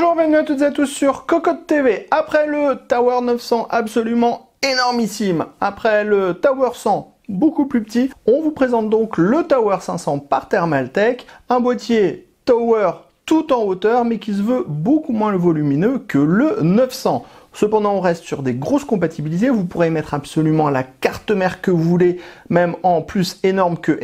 Bonjour, bienvenue à toutes et à tous sur Cocotte TV. Après le Tower 900 absolument énormissime, après le Tower 100 beaucoup plus petit, on vous présente donc le Tower 500 par Thermaltake, un boîtier Tower tout en hauteur mais qui se veut beaucoup moins volumineux que le 900. Cependant, on reste sur des grosses compatibilités. Vous pourrez mettre absolument la carte mère que vous voulez, même en plus énorme que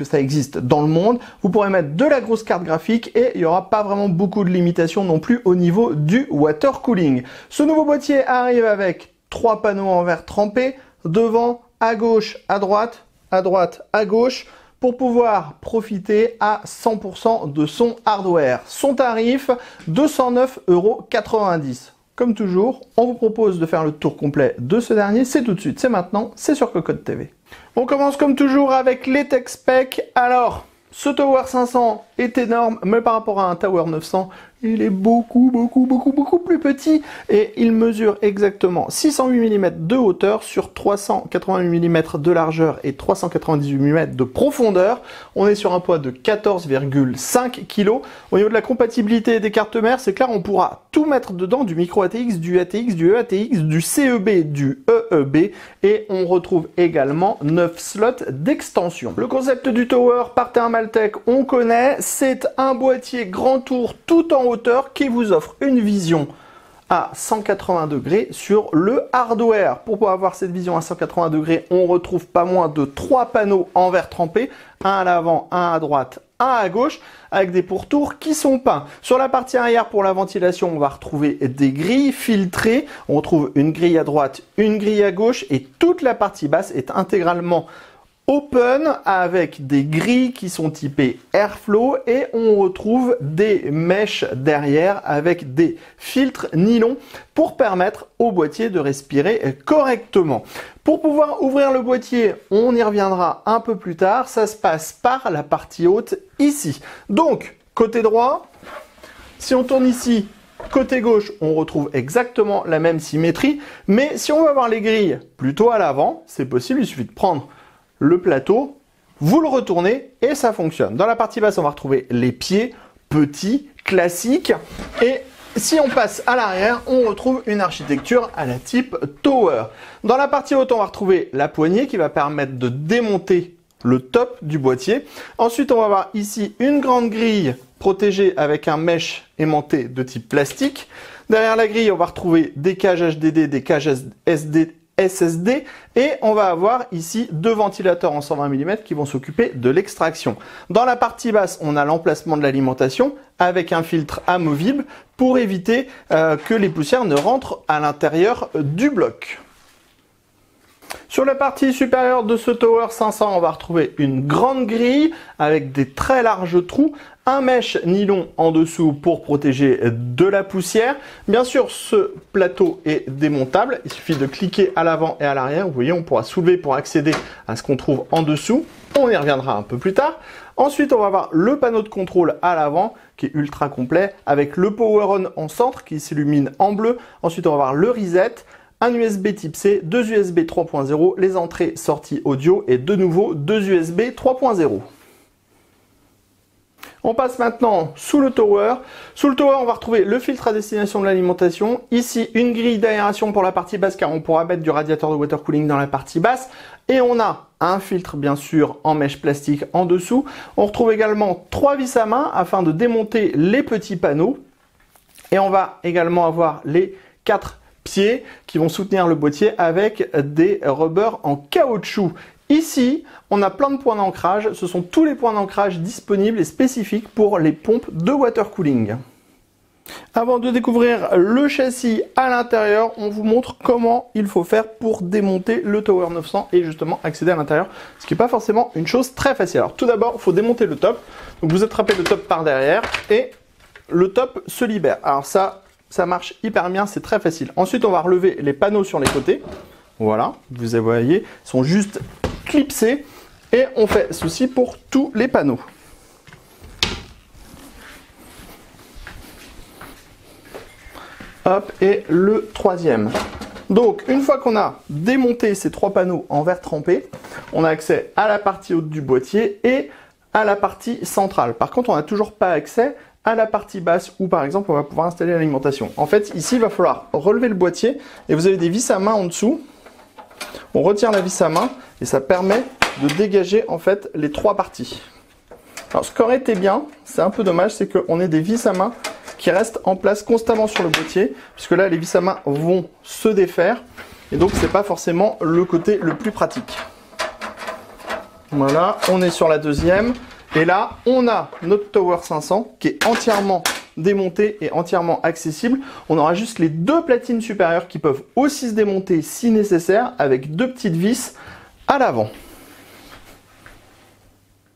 ça existe dans le monde. Vous pourrez mettre de la grosse carte graphique et il n'y aura pas vraiment beaucoup de limitations non plus au niveau du water cooling. Ce nouveau boîtier arrive avec 3 panneaux en verre trempé, devant, à gauche, à droite, à gauche, pour pouvoir profiter à 100% de son hardware. Son tarif, 209,90 €. Comme toujours, on vous propose de faire le tour complet de ce dernier. C'est tout de suite, c'est maintenant, c'est sur Cocotte TV. On commence comme toujours avec les tech specs. Alors, ce Tower 500 est énorme, mais par rapport à un Tower 900, il est beaucoup plus petit et il mesure exactement 608 mm de hauteur sur 388 mm de largeur et 398 mm de profondeur. On est sur un poids de 14,5 kg. Au niveau de la compatibilité des cartes mères, c'est clair, on pourra tout mettre dedans, du micro ATX, du ATX, du EATX, du CEB, du EEB, et on retrouve également 9 slots d'extension. Le concept du Tower par Thermaltake, on connaît, c'est un boîtier grand tour tout en hauteur qui vous offre une vision à 180 degrés sur le hardware. Pour pouvoir avoir cette vision à 180 degrés, on retrouve pas moins de 3 panneaux en verre trempé, un à l'avant, un à droite, un à gauche, avec des pourtours qui sont peints. Sur la partie arrière, pour la ventilation, on va retrouver des grilles filtrées. On retrouve une grille à droite, une grille à gauche, et toute la partie basse est intégralement open avec des grilles qui sont typées Airflow, et on retrouve des mèches derrière avec des filtres nylon pour permettre au boîtier de respirer correctement. Pour pouvoir ouvrir le boîtier, on y reviendra un peu plus tard, ça se passe par la partie haute ici. Donc, côté droit, si on tourne ici, côté gauche, on retrouve exactement la même symétrie, mais si on veut avoir les grilles plutôt à l'avant, c'est possible, il suffit de prendre le plateau, vous le retournez et ça fonctionne. Dans la partie basse, on va retrouver les pieds petits, classiques, et si on passe à l'arrière, on retrouve une architecture à la type Tower. Dans la partie haute, on va retrouver la poignée qui va permettre de démonter le top du boîtier. Ensuite, on va avoir ici une grande grille protégée avec un mesh aimanté de type plastique. Derrière la grille, on va retrouver des cages HDD, des cages SSD, et on va avoir ici 2 ventilateurs en 120 mm qui vont s'occuper de l'extraction. Dans la partie basse, on a l'emplacement de l'alimentation avec un filtre amovible pour éviter que les poussières ne rentrent à l'intérieur du bloc. Sur la partie supérieure de ce Tower 500, on va retrouver une grande grille avec des très larges trous, un mesh nylon en dessous pour protéger de la poussière. Bien sûr, ce plateau est démontable. Il suffit de cliquer à l'avant et à l'arrière. Vous voyez, on pourra soulever pour accéder à ce qu'on trouve en dessous. On y reviendra un peu plus tard. Ensuite, on va avoir le panneau de contrôle à l'avant qui est ultra complet avec le Power On en centre qui s'illumine en bleu. Ensuite, on va avoir le Reset, un USB type C, 2 USB 3.0, les entrées sorties audio et de nouveau 2 USB 3.0. On passe maintenant sous le Tower. Sous le Tower, on va retrouver le filtre à destination de l'alimentation. Ici, une grille d'aération pour la partie basse car on pourra mettre du radiateur de water cooling dans la partie basse. Et on a un filtre bien sûr en mèche plastique en dessous. On retrouve également 3 vis à main afin de démonter les petits panneaux. Et on va également avoir les 4 pieds qui vont soutenir le boîtier avec des rubbers en caoutchouc. Ici, on a plein de points d'ancrage. Ce sont tous les points d'ancrage disponibles et spécifiques pour les pompes de water cooling. Avant de découvrir le châssis à l'intérieur, on vous montre comment il faut faire pour démonter le Tower 900 et justement accéder à l'intérieur, ce qui n'est pas forcément une chose très facile. Alors tout d'abord, il faut démonter le top. Donc vous attrapez le top par derrière et le top se libère. Alors ça marche hyper bien, c'est très facile. Ensuite, on va relever les panneaux sur les côtés. Voilà, vous voyez, ils sont juste clipsés et on fait ceci pour tous les panneaux. Hop, et le troisième. Donc, une fois qu'on a démonté ces 3 panneaux en verre trempé, on a accès à la partie haute du boîtier et à la partie centrale. Par contre, on n'a toujours pas accès à la partie basse où par exemple on va pouvoir installer l'alimentation. En fait, ici il va falloir relever le boîtier et vous avez des vis à main en dessous. On retire la vis à main et ça permet de dégager en fait les trois parties. Alors ce qui aurait été bien, c'est un peu dommage, c'est qu'on ait des vis à main qui restent en place constamment sur le boîtier, puisque là les vis à main vont se défaire et donc c'est pas forcément le côté le plus pratique. Voilà, on est sur la deuxième et là on a notre Tower 500 qui est entièrement démonté et entièrement accessible. On aura juste les deux platines supérieures qui peuvent aussi se démonter si nécessaire avec deux petites vis à l'avant.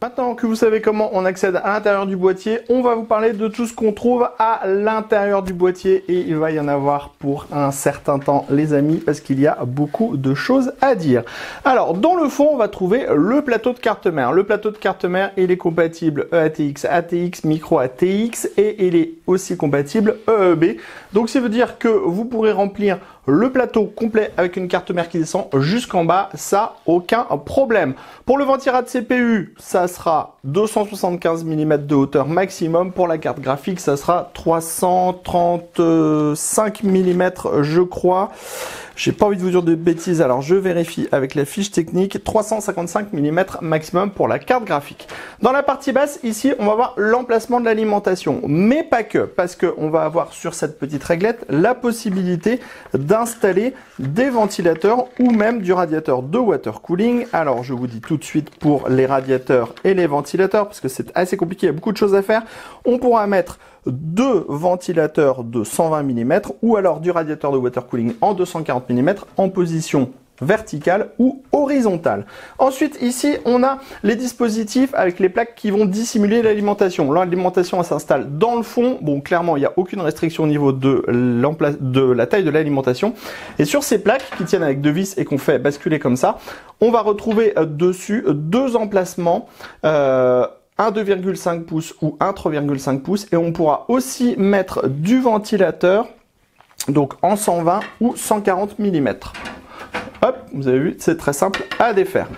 Maintenant que vous savez comment on accède à l'intérieur du boîtier, on va vous parler de tout ce qu'on trouve à l'intérieur du boîtier et il va y en avoir pour un certain temps les amis parce qu'il y a beaucoup de choses à dire. Alors dans le fond on va trouver le plateau de carte mère. Le plateau de carte mère il est compatible EATX, ATX, micro ATX et il est aussi compatible EEB. Donc ça veut dire que vous pourrez remplir le plateau complet avec une carte mère qui descend jusqu'en bas, ça aucun problème. Pour le ventirad CPU, ça sera 275 mm de hauteur maximum. Pour la carte graphique, ça sera 335 mm je crois. J'ai pas envie de vous dire de bêtises, alors je vérifie avec la fiche technique. 355 mm maximum pour la carte graphique. Dans la partie basse, ici, on va voir l'emplacement de l'alimentation, mais pas que, parce qu'on va avoir sur cette petite réglette la possibilité d'installer des ventilateurs ou même du radiateur de water cooling. Alors, je vous dis tout de suite pour les radiateurs et les ventilateurs, parce que c'est assez compliqué, il y a beaucoup de choses à faire. On pourra mettre deux ventilateurs de 120 mm ou alors du radiateur de water cooling en 240 mm en position verticale ou horizontale. Ensuite, ici, on a les dispositifs avec les plaques qui vont dissimuler l'alimentation. L'alimentation s'installe dans le fond. Bon, clairement, il n'y a aucune restriction au niveau de la taille de l'alimentation. Et sur ces plaques qui tiennent avec deux vis et qu'on fait basculer comme ça, on va retrouver dessus deux emplacements. Un 2,5 pouces ou un 3,5 pouces et on pourra aussi mettre du ventilateur donc en 120 ou 140 mm. Hop, vous avez vu, c'est très simple à défaire.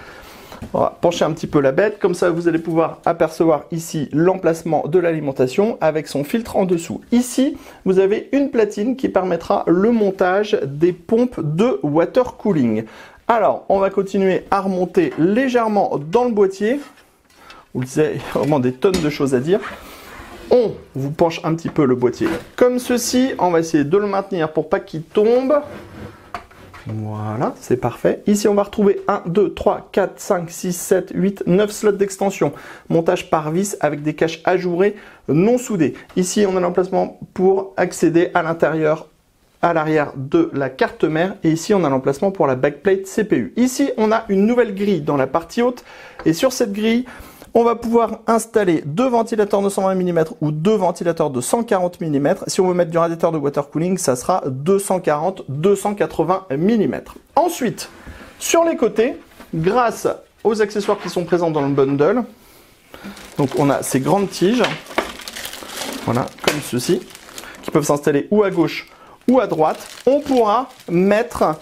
On va pencher un petit peu la bête, comme ça vous allez pouvoir apercevoir ici l'emplacement de l'alimentation avec son filtre en dessous. Ici, vous avez une platine qui permettra le montage des pompes de water cooling. Alors, on va continuer à remonter légèrement dans le boîtier. Vous le savez, il y a vraiment des tonnes de choses à dire. On vous penche un petit peu le boîtier comme ceci. On va essayer de le maintenir pour pas qu'il tombe. Voilà, c'est parfait. Ici, on va retrouver 1, 2, 3, 4, 5, 6, 7, 8, 9 slots d'extension. Montage par vis avec des caches ajourées non soudées. Ici, on a l'emplacement pour accéder à l'intérieur, à l'arrière de la carte mère. Et ici, on a l'emplacement pour la backplate CPU. Ici, on a une nouvelle grille dans la partie haute. Et sur cette grille, on va pouvoir installer deux ventilateurs de 120 mm ou deux ventilateurs de 140 mm. Si on veut mettre du radiateur de water cooling, ça sera 240-280 mm. Ensuite, sur les côtés, grâce aux accessoires qui sont présents dans le bundle, donc on a ces grandes tiges, voilà, comme ceci, qui peuvent s'installer ou à gauche ou à droite. On pourra mettre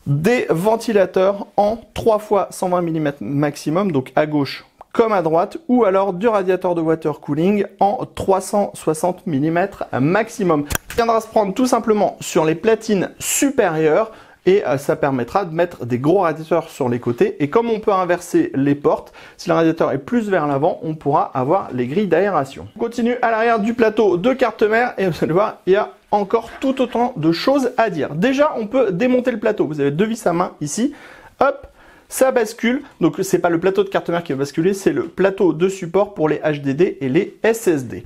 des ventilateurs en 3 fois 120 mm maximum, donc à gauche comme à droite, ou alors du radiateur de water cooling en 360 mm maximum. Il viendra se prendre tout simplement sur les platines supérieures et ça permettra de mettre des gros radiateurs sur les côtés. Et comme on peut inverser les portes, si le radiateur est plus vers l'avant, on pourra avoir les grilles d'aération. On continue à l'arrière du plateau de carte mère et vous allez voir, il y a encore tout autant de choses à dire. Déjà, on peut démonter le plateau. Vous avez deux vis à main ici. Hop, ça bascule. Donc, c'est pas le plateau de carte mère qui va basculer, c'est le plateau de support pour les HDD et les SSD.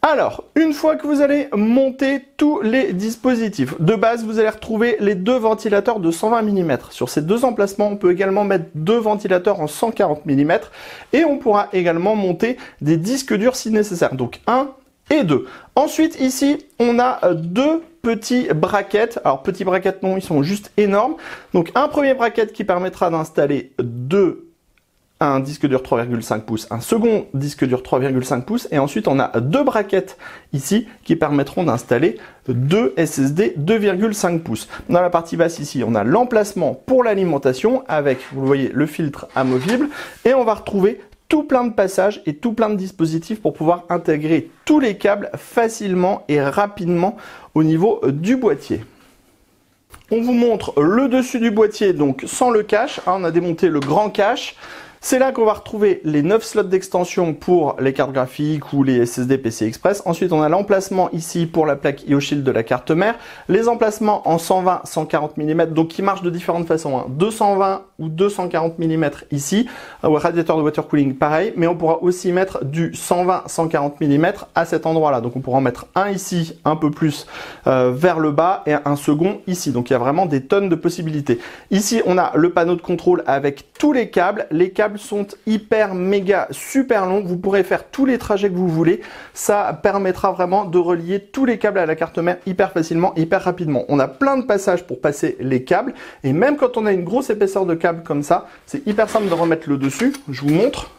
Alors, une fois que vous allez monter tous les dispositifs, de base, vous allez retrouver les deux ventilateurs de 120 mm. Sur ces deux emplacements, on peut également mettre deux ventilateurs en 140 mm et on pourra également monter des disques durs si nécessaire. Donc, 1 et 2. Ensuite, ici, on a deux petits brackets. Alors, petits brackets, non, ils sont juste énormes. Donc, un premier bracket qui permettra d'installer un disque dur 3,5 pouces, un second disque dur 3,5 pouces, et ensuite on a deux brackets ici qui permettront d'installer deux SSD 2,5 pouces. Dans la partie basse ici, on a l'emplacement pour l'alimentation avec, vous le voyez, le filtre amovible, et on va retrouver tout plein de passages et tout plein de dispositifs pour pouvoir intégrer tous les câbles facilement et rapidement au niveau du boîtier. On vous montre le dessus du boîtier, donc sans le cache. On a démonté le grand cache. C'est là qu'on va retrouver les 9 slots d'extension pour les cartes graphiques ou les SSD PCI Express. Ensuite, on a l'emplacement ici pour la plaque IO-Shield de la carte mère. Les emplacements en 120, 140 mm, donc qui marchent de différentes façons. 220 ou 240 mm ici. Radiateur de water cooling, pareil. Mais on pourra aussi mettre du 120, 140 mm à cet endroit-là. Donc on pourra en mettre un ici, un peu plus vers le bas, et un second ici. Donc il y a vraiment des tonnes de possibilités. Ici, on a le panneau de contrôle avec tous les câbles. Les câbles sont hyper méga super longs, vous pourrez faire tous les trajets que vous voulez, ça permettra vraiment de relier tous les câbles à la carte mère hyper facilement, hyper rapidement. On a plein de passages pour passer les câbles et même quand on a une grosse épaisseur de câble comme ça, c'est hyper simple de remettre le dessus. Je vous montre,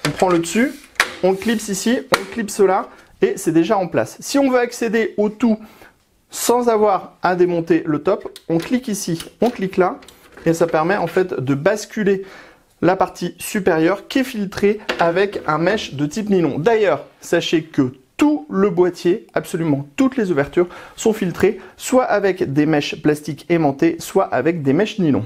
on prend le dessus, on clipse ici, on clipse là et c'est déjà en place. Si on veut accéder au tout sans avoir à démonter le top, on clique ici, on clique là et ça permet en fait de basculer la partie supérieure qui est filtrée avec un mesh de type nylon. D'ailleurs, sachez que tout le boîtier, absolument toutes les ouvertures, sont filtrées soit avec des mèches plastiques aimantées, soit avec des mèches nylon.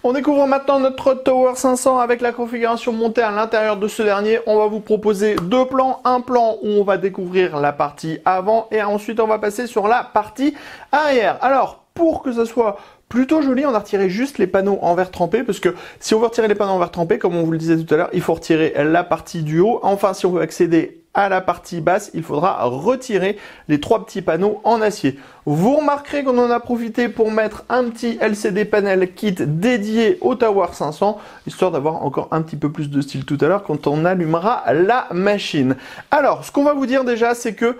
On découvre maintenant notre Tower 500 avec la configuration montée à l'intérieur de ce dernier. On va vous proposer deux plans. Un plan où on va découvrir la partie avant et ensuite on va passer sur la partie arrière. Alors, pour que ça soit plutôt joli, on a retiré juste les panneaux en verre trempé parce que si on veut retirer les panneaux en verre trempé, comme on vous le disait tout à l'heure, il faut retirer la partie du haut. Enfin, si on veut accéder à la partie basse, il faudra retirer les trois petits panneaux en acier. Vous remarquerez qu'on en a profité pour mettre un petit LCD panel kit dédié au Tower 500, histoire d'avoir encore un petit peu plus de style tout à l'heure quand on allumera la machine. Alors, ce qu'on va vous dire déjà, c'est que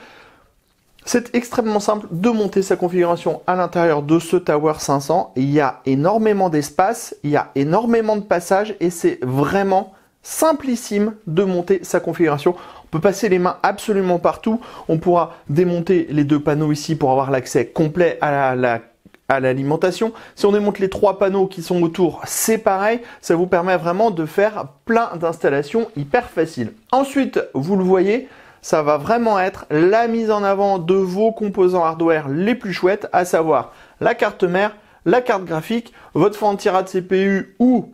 c'est extrêmement simple de monter sa configuration à l'intérieur de ce Tower 500. Il y a énormément d'espace, il y a énormément de passages et c'est vraiment simplissime de monter sa configuration. On peut passer les mains absolument partout. On pourra démonter les deux panneaux ici pour avoir l'accès complet à l'alimentation. Si on démonte les trois panneaux qui sont autour, c'est pareil. Ça vous permet vraiment de faire plein d'installations hyper faciles. Ensuite, vous le voyez, ça va vraiment être la mise en avant de vos composants hardware les plus chouettes, à savoir la carte mère, la carte graphique, votre fond anti-rade CPU ou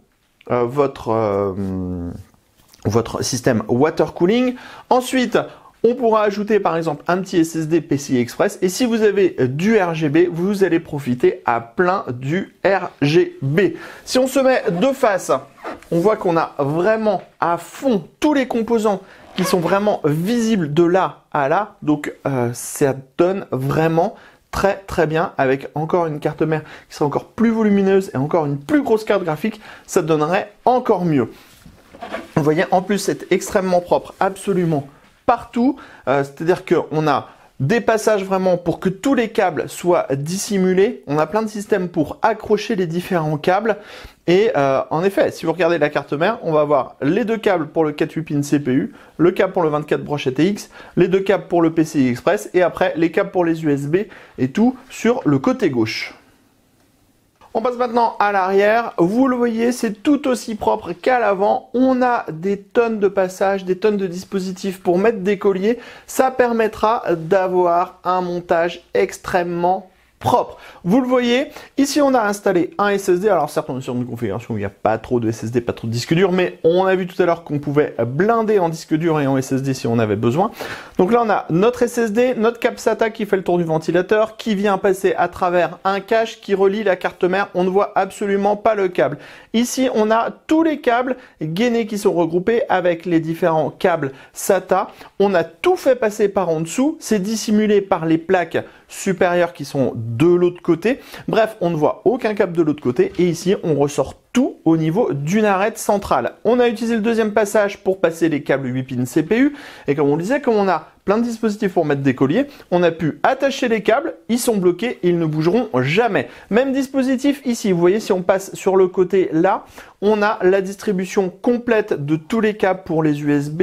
votre système water cooling. Ensuite, on pourra ajouter par exemple un petit SSD PCI Express et si vous avez du RGB, vous allez profiter à plein du RGB. Si on se met de face, on voit qu'on a vraiment à fond tous les composants qui sont vraiment visibles de là à là. Donc ça donne vraiment très bien avec encore une carte mère qui serait encore plus volumineuse et encore une plus grosse carte graphique, ça donnerait encore mieux. Vous voyez, en plus c'est extrêmement propre, absolument partout. C'est-à-dire qu'on a des passages vraiment pour que tous les câbles soient dissimulés. On a plein de systèmes pour accrocher les différents câbles. Et en effet, si vous regardez la carte mère, on va avoir les deux câbles pour le 4-8 pin CPU, le câble pour le 24 broche ATX, les deux câbles pour le PCI Express et après les câbles pour les USB et tout sur le côté gauche. On passe maintenant à l'arrière. Vous le voyez, c'est tout aussi propre qu'à l'avant. On a des tonnes de passages, des tonnes de dispositifs pour mettre des colliers. Ça permettra d'avoir un montage extrêmement propre. Vous le voyez, ici on a installé un SSD. Alors certes, on est sur une configuration où il n'y a pas trop de SSD, pas trop de disque dur, mais on a vu tout à l'heure qu'on pouvait blinder en disque dur et en SSD si on avait besoin. Donc là, on a notre SSD, notre câble SATA qui fait le tour du ventilateur, qui vient passer à travers un cache qui relie la carte mère. On ne voit absolument pas le câble. Ici, on a tous les câbles gainés qui sont regroupés avec les différents câbles SATA. On a tout fait passer par en dessous. C'est dissimulé par les plaques supérieures qui sont de l'autre côté. Bref, on ne voit aucun câble de l'autre côté. Et ici, on ressort tout au niveau d'une arête centrale. On a utilisé le deuxième passage pour passer les câbles 8 pins CPU. Et comme on le disait, comme on a plein de dispositifs pour mettre des colliers, on a pu attacher les câbles, ils sont bloqués, ils ne bougeront jamais. Même dispositif ici, vous voyez, si on passe sur le côté là, on a la distribution complète de tous les câbles pour les USB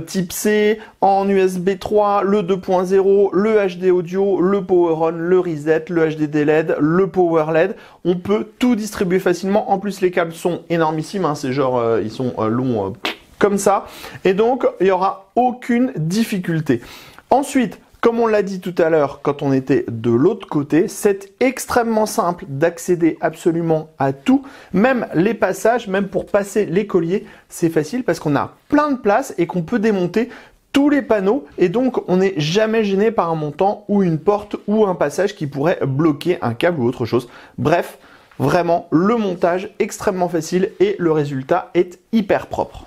type C, en USB 3, le 2.0, le HD audio, le Power On, le Reset, le HDD LED, le Power LED. On peut tout distribuer facilement. En plus, les câbles sont énormissimes, hein, c'est genre, ils sont longs. comme ça. Et donc, il n'y aura aucune difficulté. Ensuite, comme on l'a dit tout à l'heure quand on était de l'autre côté, c'est extrêmement simple d'accéder absolument à tout, même les passages, même pour passer les colliers, c'est facile parce qu'on a plein de place et qu'on peut démonter tous les panneaux et donc on n'est jamais gêné par un montant ou une porte ou un passage qui pourrait bloquer un câble ou autre chose. Bref, vraiment le montage extrêmement facile et le résultat est hyper propre.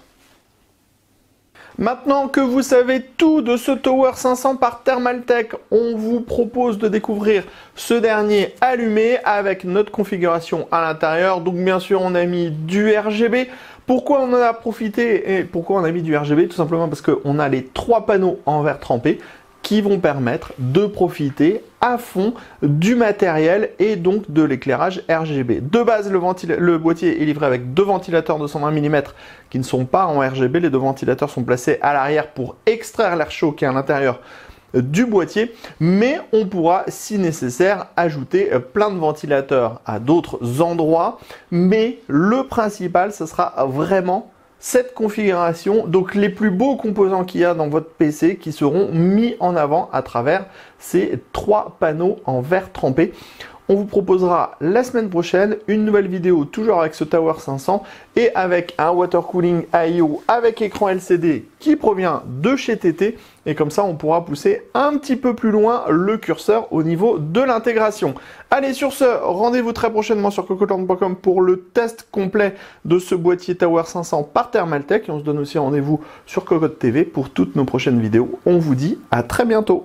Maintenant que vous savez tout de ce Tower 500 par Thermaltake, on vous propose de découvrir ce dernier allumé avec notre configuration à l'intérieur. Donc bien sûr, on a mis du RGB. Pourquoi on en a profité et pourquoi on a mis du RGB? Tout simplement parce qu'on a les 3 panneaux en verre trempé qui vont permettre de profiter à fond du matériel et donc de l'éclairage RGB. De base, le boîtier est livré avec 2 ventilateurs de 120 mm qui ne sont pas en RGB. Les 2 ventilateurs sont placés à l'arrière pour extraire l'air chaud qui est à l'intérieur du boîtier, mais on pourra, si nécessaire, ajouter plein de ventilateurs à d'autres endroits. Mais le principal, ce sera vraiment cette configuration, donc les plus beaux composants qu'il y a dans votre PC qui seront mis en avant à travers ces 3 panneaux en verre trempé. On vous proposera la semaine prochaine une nouvelle vidéo toujours avec ce Tower 500 et avec un water cooling IO avec écran LCD qui provient de chez TT et comme ça on pourra pousser un petit peu plus loin le curseur au niveau de l'intégration. Allez, sur ce, rendez-vous très prochainement sur cocoland.com pour le test complet de ce boîtier Tower 500 par Thermaltake et on se donne aussi rendez-vous sur Cocotte TV pour toutes nos prochaines vidéos. On vous dit à très bientôt.